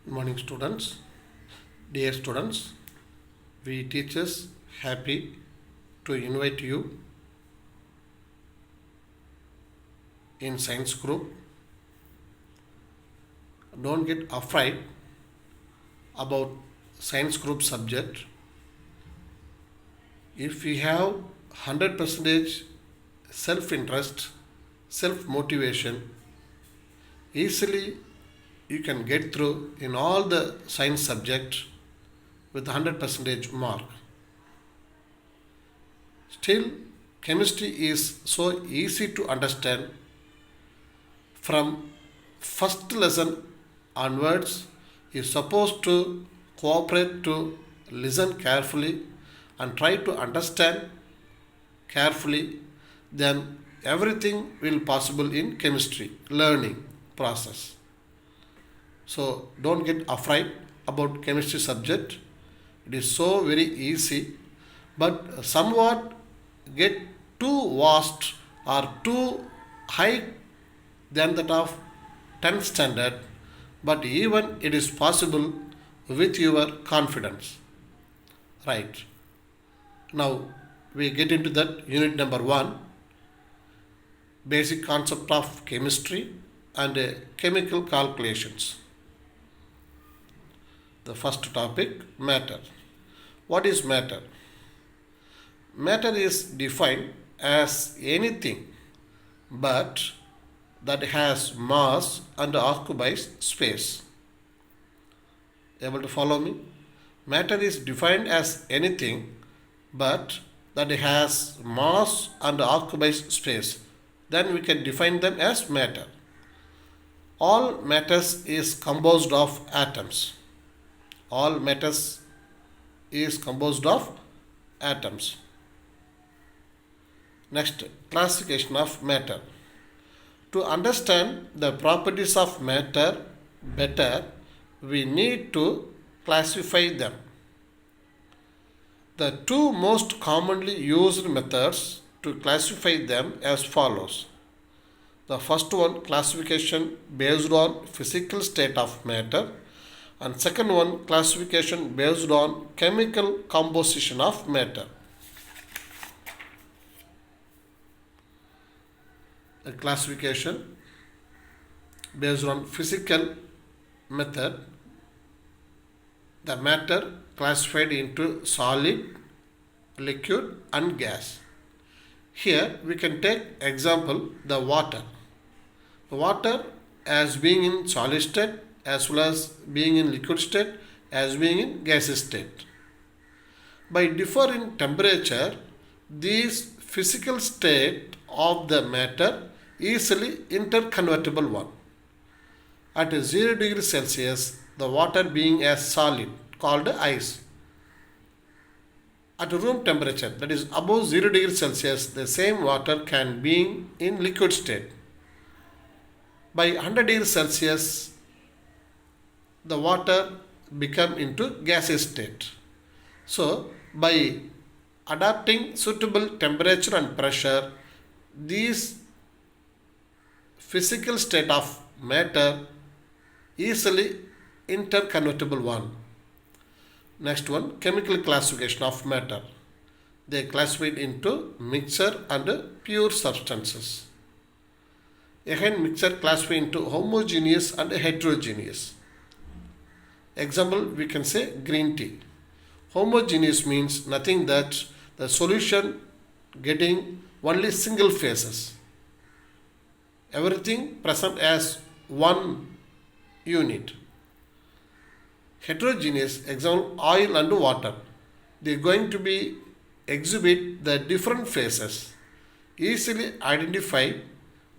Good morning, students. Dear students, we teachers happy to invite you in science group. Don't get afraid about science group subject. If we have 100% self-interest, self-motivation, easily you can get through in all the science subject with 100% mark. Still, chemistry is so easy to understand. From first lesson onwards, you are supposed to cooperate to listen carefully and try to understand carefully. Then everything will possible in chemistry learning process. So don't get afraid about chemistry subject. It is so very easy, but somewhat get too vast or too high than that of 10th standard, but even it is possible with your confidence. Right. Now we get into that unit number 1, basic concept of chemistry and chemical calculations. The first topic, matter. What is matter? Matter is defined as anything but that has mass and occupies space. Able to follow me? Matter is defined as anything but that has mass and occupies space. Then we can define them as matter. All matters is composed of atoms. All matters is composed of atoms. Next, classification of matter. To understand the properties of matter better, we need to classify them. The two most commonly used methods to classify them as follows. The first one, classification based on physical state of matter, and second one, classification based on chemical composition of matter. A classification based on physical method, the matter classified into solid, liquid and gas. Here we can take example the water. The water as being in solid state as well as being in liquid state as being in gaseous state. By different temperature, these physical state of the matter easily interconvertible one. At 0 degrees Celsius, the water being as solid called ice. At room temperature, that is above 0 degrees Celsius, the same water can be in liquid state. By 100 degrees Celsius, the water become into gaseous state. So, by adapting suitable temperature and pressure, these physical state of matter easily interconvertible one. Next one, chemical classification of matter. They classified into mixture and pure substances. Again, mixture classified into homogeneous and heterogeneous. Example, we can say green tea. Homogeneous means nothing that the solution getting only single phases. Everything present as one unit. Heterogeneous, example, oil and water. They are going to be exhibit the different phases. Easily identify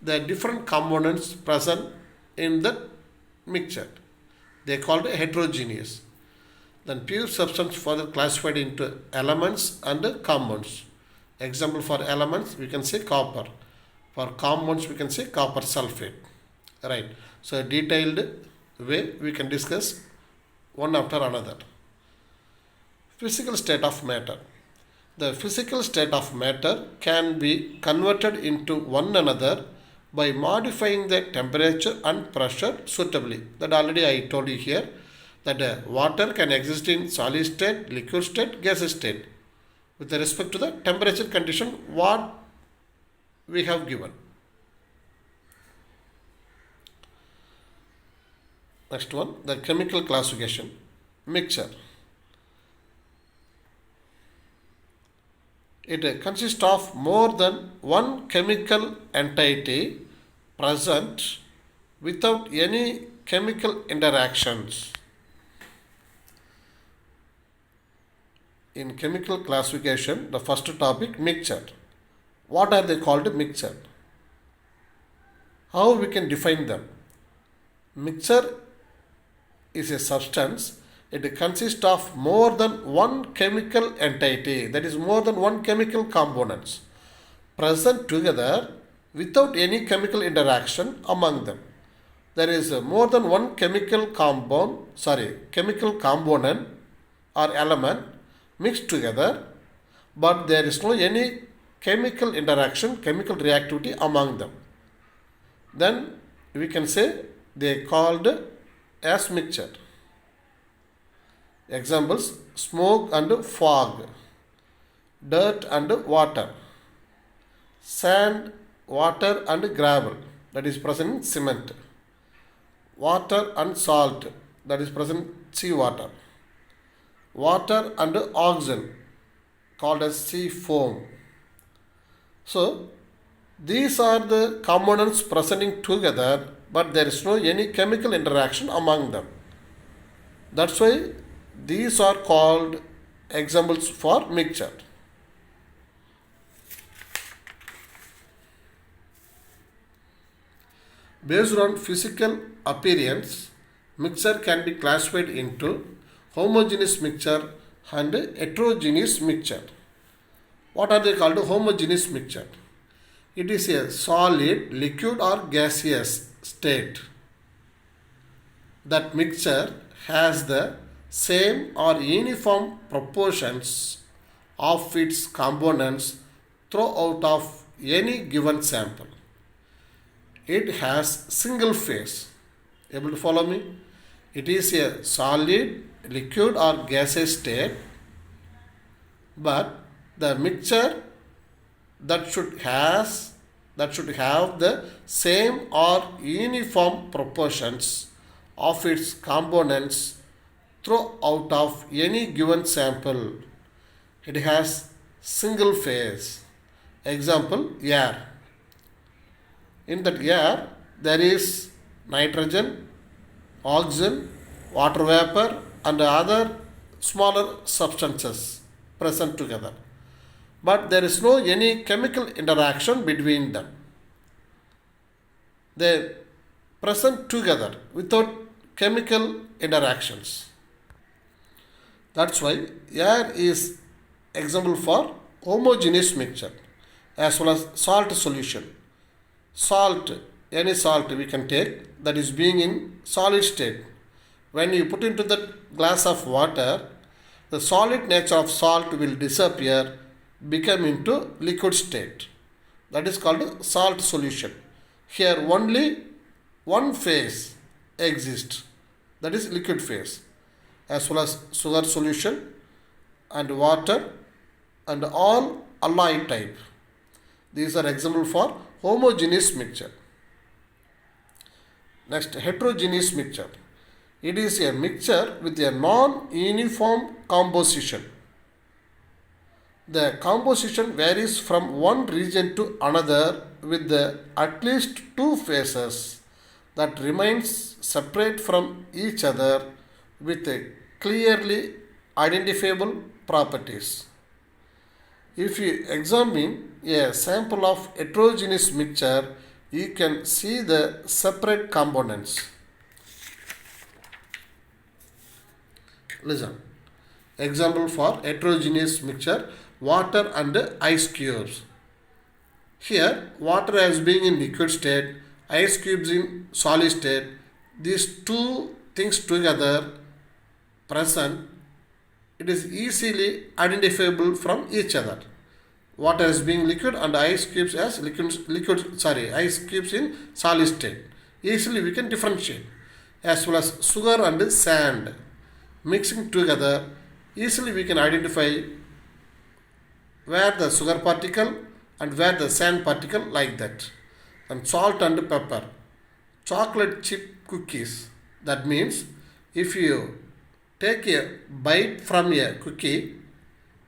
the different components present in the mixture. They are called heterogeneous. Then pure substance further classified into elements and compounds. Example for elements, we can say copper. For compounds, we can say copper sulfate. Right. So, detailed way we can discuss one after another. Physical state of matter. The physical state of matter can be converted into one another by modifying the temperature and pressure suitably. That already I told you here. that water can exist in solid state, liquid state, gaseous state with respect to the temperature condition what we have given. Next one, the chemical classification. Mixture. It consists of more than one chemical entity present without any chemical interactions. In chemical classification, the first topic, mixture. What are they called? Mixture. How we can define them? Mixture is a substance. It consists of more than one chemical entity, that is more than one chemical components present together without any chemical interaction among them. There is more than one chemical component or element mixed together, but there is no any chemical interaction, chemical reactivity among them. Then we can say they are called as mixture. Examples: smoke and fog, dirt and water, sand, water and gravel, that is present in cement, water and salt, that is present in seawater, water and oxygen, called as sea foam. So these are the components presenting together, but there is no any chemical interaction among them. That's why these are called examples for mixture. Based on physical appearance, mixture can be classified into homogeneous mixture and heterogeneous mixture. What are they called? Homogeneous mixture. It is a solid, liquid or gaseous state. That mixture has the same or uniform proportions of its components throughout of any given sample. It has single phase. Able to follow me? It is a solid, liquid or gaseous state, but the mixture that should have the same or uniform proportions of its components throughout of any given sample. It has single phase. Example: air. In that air there is nitrogen, oxygen, water vapor and other smaller substances present together, but there is no any chemical interaction between them. They present together without chemical interactions. That's why air is example for homogeneous mixture, as well as salt solution. Salt, any salt we can take that is being in solid state. When you put into that glass of water, the solid nature of salt will disappear, become into liquid state. That is called salt solution. Here only one phase exists, that is liquid phase, as well as sugar solution and water and all alloy type. These are examples for homogeneous mixture. Next, heterogeneous mixture. It is a mixture with a non-uniform composition. The composition varies from one region to another with at least two phases that remains separate from each other with clearly identifiable properties. If you examine a sample of heterogeneous mixture, you can see the separate components. Listen. Example for heterogeneous mixture: water and ice cubes. Here water as being in liquid state, ice cubes in solid state. These two things together present, it is easily identifiable from each other. Water as being liquid and ice cubes as ice cubes in solid state. Easily we can differentiate. As well as sugar and sand. mixing together, easily we can identify where the sugar particle and where the sand particle, like that. And salt and pepper. Chocolate chip cookies. That means if you take a bite from a cookie,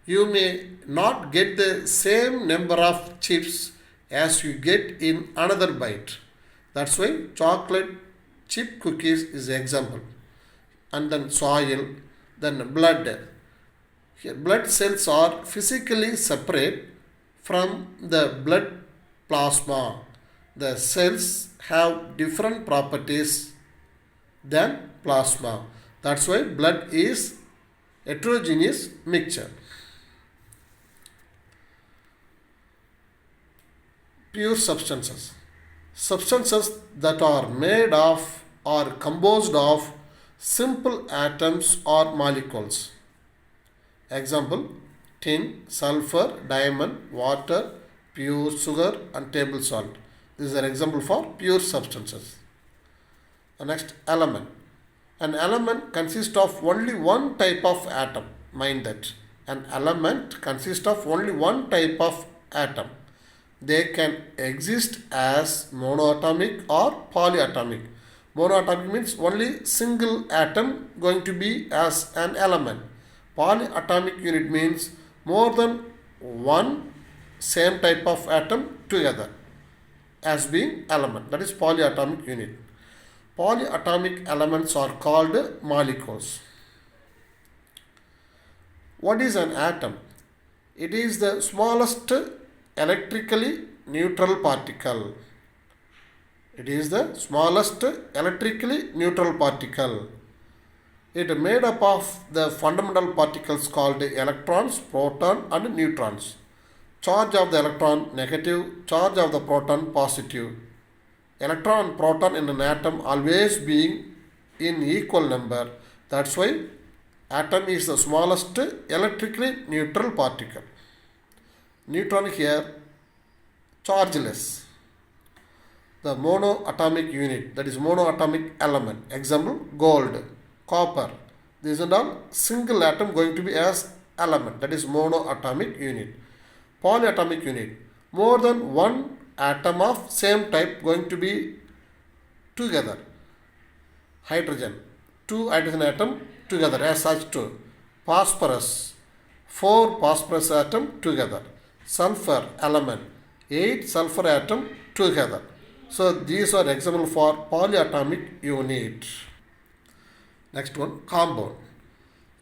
you may not get the same number of chips as you get in another bite. That's why chocolate chip cookies is example. And then soil, then blood. Here, blood cells are physically separate from the blood plasma. The cells have different properties than plasma. That's why blood is heterogeneous mixture. Pure substances. Substances that are made of or composed of simple atoms or molecules. Example: tin, sulfur, diamond, water, pure sugar and table salt. This is an example for pure substances. The next, element. An element consists of only one type of atom. Mind that. An element consists of only one type of atom. They can exist as monoatomic or polyatomic. Monoatomic means only single atom going to be as an element. Polyatomic unit means more than one same type of atom together as being element. That is polyatomic unit. Polyatomic elements are called molecules. What is an atom? It is the smallest electrically neutral particle. It is the smallest electrically neutral particle. It is made up of the fundamental particles called electrons, proton and neutrons. Charge of the electron negative, charge of the proton positive. Electron and proton in an atom always being in equal number. That's why atom is the smallest electrically neutral particle. Neutron here chargeless. The monoatomic unit, that is monoatomic element. Example: gold, copper. These are all single atom going to be as element. That is monoatomic unit. Polyatomic unit, more than one atom of same type going to be together. Hydrogen, two hydrogen atom together as such two. Phosphorus, four phosphorus atom together. Sulfur element, 8 sulfur atom together. So these are example for polyatomic unit. Next one, compound.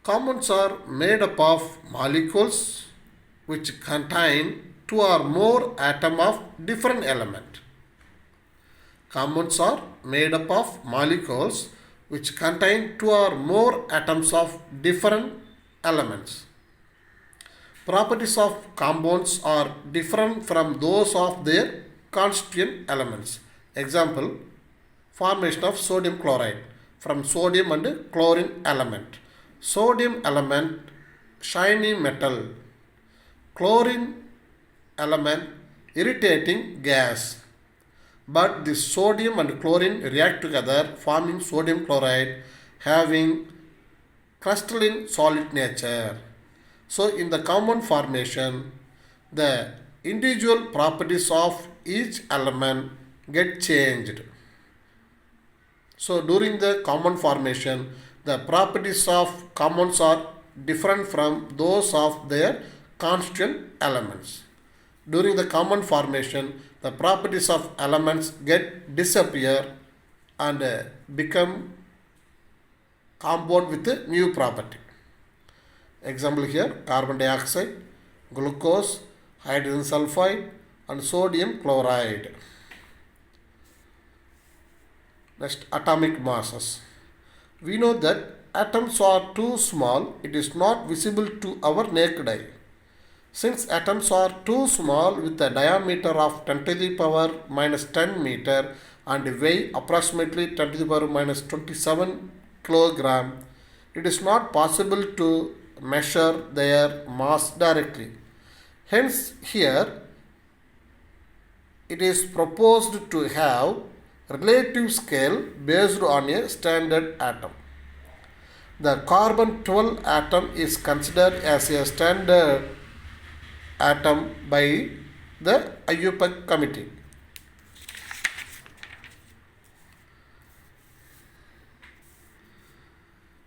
Compounds are made up of molecules which contain two or more atoms of different element. Compounds are made up of molecules which contain two or more atoms of different elements. Properties of compounds are different from those of their constituent elements. Example: formation of sodium chloride from sodium and chlorine element. Sodium element, shiny metal. Chlorine element, irritating gas. But the sodium and chlorine react together forming sodium chloride having crystalline solid nature. So in the compound formation, the individual properties of each element get changed. So during the compound formation, the properties of compounds are different from those of their constituent elements. During the compound formation, the properties of elements get disappear and become compound with a new property. Example here: carbon dioxide, glucose, hydrogen sulfide and sodium chloride. Next, atomic masses. We know that atoms are too small, it is not visible to our naked eye. Since atoms are too small with a diameter of 10 to the power minus 10 meter and weigh approximately 10 to the power minus 27 kilogram, it is not possible to measure their mass directly. Hence, here it is proposed to have relative scale based on a standard atom. The carbon 12 atom is considered as a standard atom by the IUPAC committee.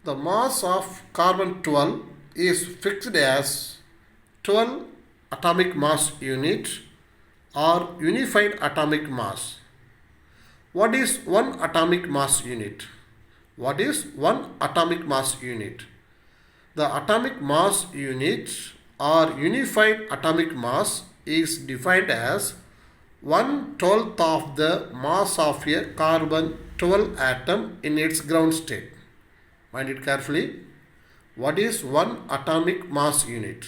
The mass of carbon 12 is fixed as 12 atomic mass unit or unified atomic mass. What is one atomic mass unit? What is one atomic mass unit? The atomic mass unit or unified atomic mass is defined as 1/12 of the mass of a carbon 12 atom in its ground state. Mind it carefully. What is one atomic mass unit?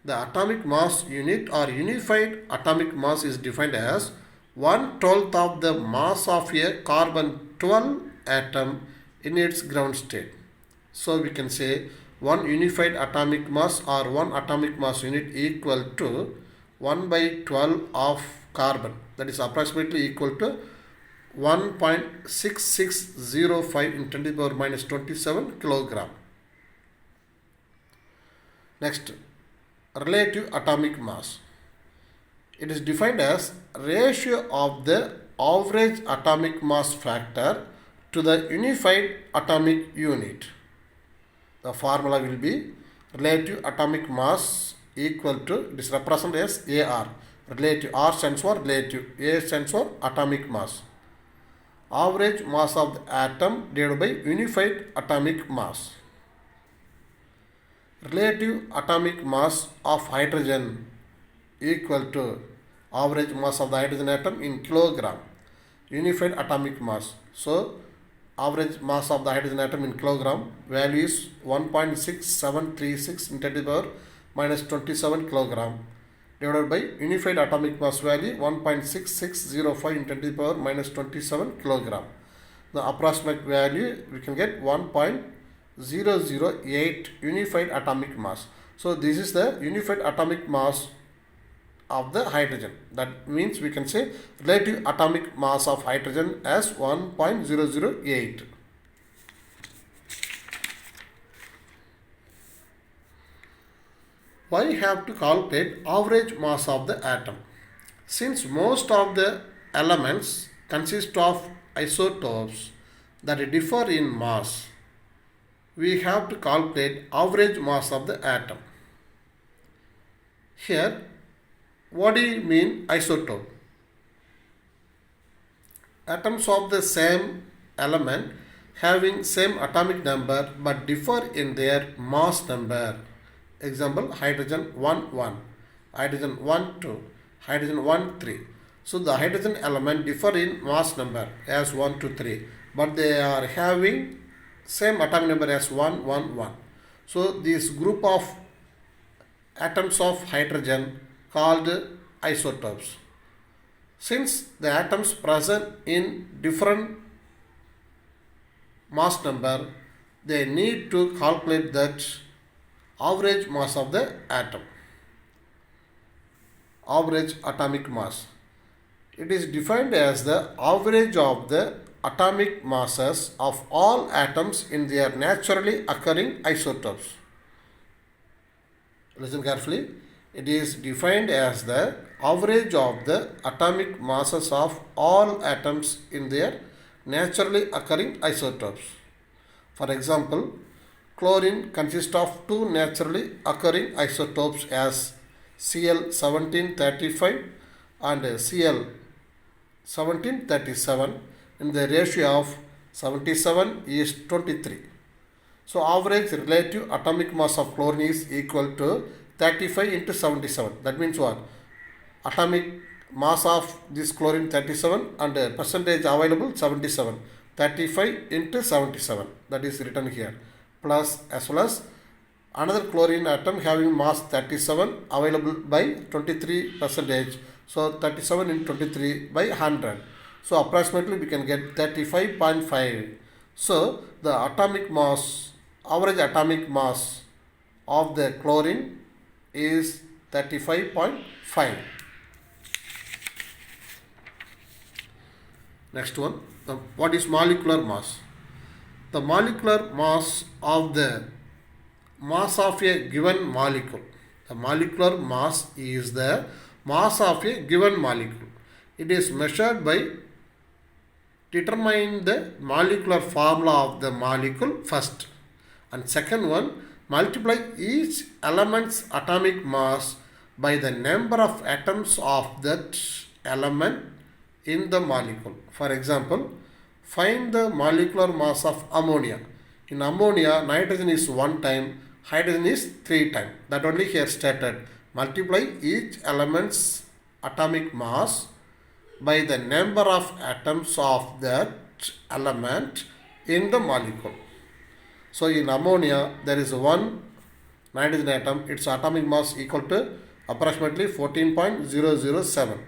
The atomic mass unit or unified atomic mass is defined as 1/12 of the mass of a carbon 12 atom in its ground state. So we can say one unified atomic mass or one atomic mass unit equal to 1/12 of carbon. That is approximately equal to 1.6605 in 10 to the power minus 27 kilogram. Next, relative atomic mass. It is defined as ratio of the average atomic mass factor to the unified atomic unit. The formula will be relative atomic mass equal to, it is represented as AR. Relative, R stands for relative, A stands for atomic mass. Average mass of the atom divided by unified atomic mass. Relative atomic mass of hydrogen equal to average mass of the hydrogen atom in kilogram. Unified atomic mass. So, average mass of the hydrogen atom in kilogram value is 1.6736 in 10 to the power minus 27 kilogram divided by unified atomic mass value 1.6605 in 10 to the power minus 27 kilogram. The approximate value we can get 1.008 unified atomic mass. So this is the unified atomic mass of the hydrogen. That means we can say relative atomic mass of hydrogen as 1.008. Why have to calculate average mass of the atom? Since most of the elements consist of isotopes that differ in mass, we have to calculate average mass of the atom. Here, what do you mean isotope? Atoms of the same element having same atomic number but differ in their mass number. Example, hydrogen 1 1, hydrogen 1 2, hydrogen 1 3. So the hydrogen element differ in mass number as 1 2 3, but they are having same atomic number as 1 1 1. So this group of atoms of hydrogen called isotopes. Since the atoms present in different mass number, they need to calculate that average mass of the atom. Average atomic mass. It is defined as the average of the atomic masses of all atoms in their naturally occurring isotopes. Listen carefully. It is defined as the average of the atomic masses of all atoms in their naturally occurring isotopes. For example, chlorine consists of two naturally occurring isotopes as Cl1735 and Cl1737 in the ratio of 77:23. So average relative atomic mass of chlorine is equal to 35 into 77. That means what? Atomic mass of this chlorine 37 and percentage available 77. 35 into 77. That is written here. Plus as well as another chlorine atom having mass 37 available by 23 percentage. So 37 into 23 by 100. So approximately we can get 35.5. So the atomic mass, average atomic mass of the chlorine is 35.5. Next one, what is molecular mass? the molecular mass of a given molecule. The molecular mass is the mass of a given molecule. It is measured by determining the molecular formula of the molecule first, and second one, multiply each element's atomic mass by the number of atoms of that element in the molecule. For example, find the molecular mass of ammonia. In ammonia, nitrogen is 1 time, hydrogen is 3 time. That only here stated. Multiply each element's atomic mass by the number of atoms of that element in the molecule. So in ammonia, there is one nitrogen atom. Its atomic mass equal to approximately 14.007.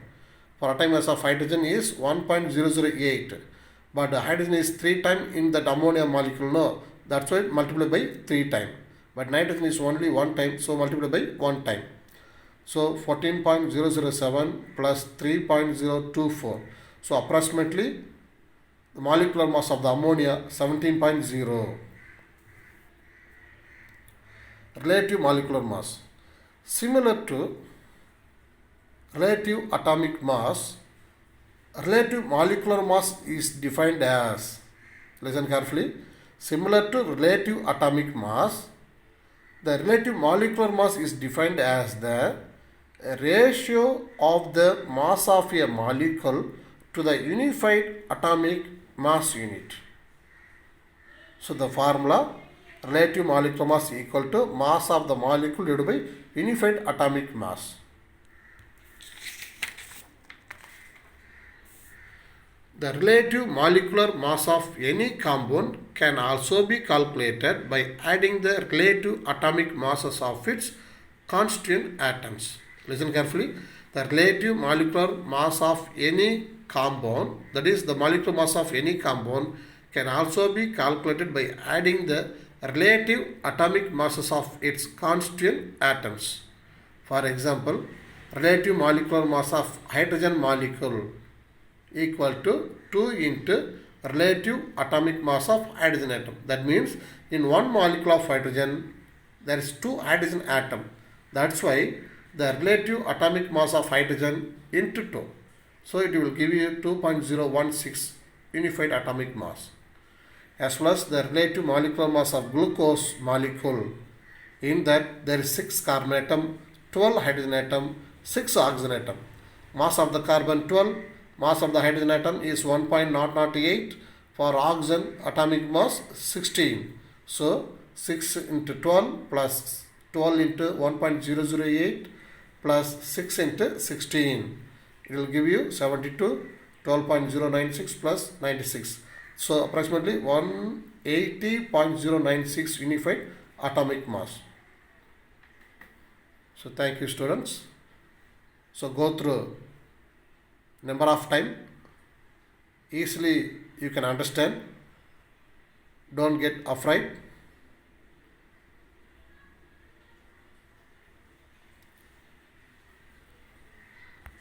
For atomic mass of hydrogen is 1.008. But hydrogen is 3 times in that ammonia molecule. No, that's why multiply by 3 times. But nitrogen is only 1 time, so multiply by 1 time. So 14.007 plus 3.024. So approximately the molecular mass of the ammonia 17.0. Relative molecular mass. Similar to relative atomic mass, relative molecular mass is defined as, listen carefully, similar to relative atomic mass, the relative molecular mass is defined as the ratio of the mass of a molecule to the unified atomic mass unit. So the formula, relative molecular mass equal to mass of the molecule divided by unified atomic mass. The relative molecular mass of any compound can also be calculated by adding the relative atomic masses of its constituent atoms. Listen carefully. The relative molecular mass of any compound, that is the molecular mass of any compound, can also be calculated by adding the relative atomic masses of its constituent atoms. For example, relative molecular mass of hydrogen molecule equal to 2 into relative atomic mass of hydrogen atom. That means in one molecule of hydrogen there is 2 hydrogen atom. That's why the relative atomic mass of hydrogen into 2. So it will give you 2.016 unified atomic mass. As well as the relative molecular mass of glucose molecule, in that there is 6 carbon atom, 12 hydrogen atom, 6 oxygen atom. Mass of the carbon 12, mass of the hydrogen atom is 1.008. For oxygen atomic mass 16. So 6 into 12 plus 12 into 1.008 plus 6 into 16. It will give you 72, 12.096 plus 96. So approximately 180.096 unified atomic mass. So thank you students. So go through number of time. Easily you can understand. Don't get afraid.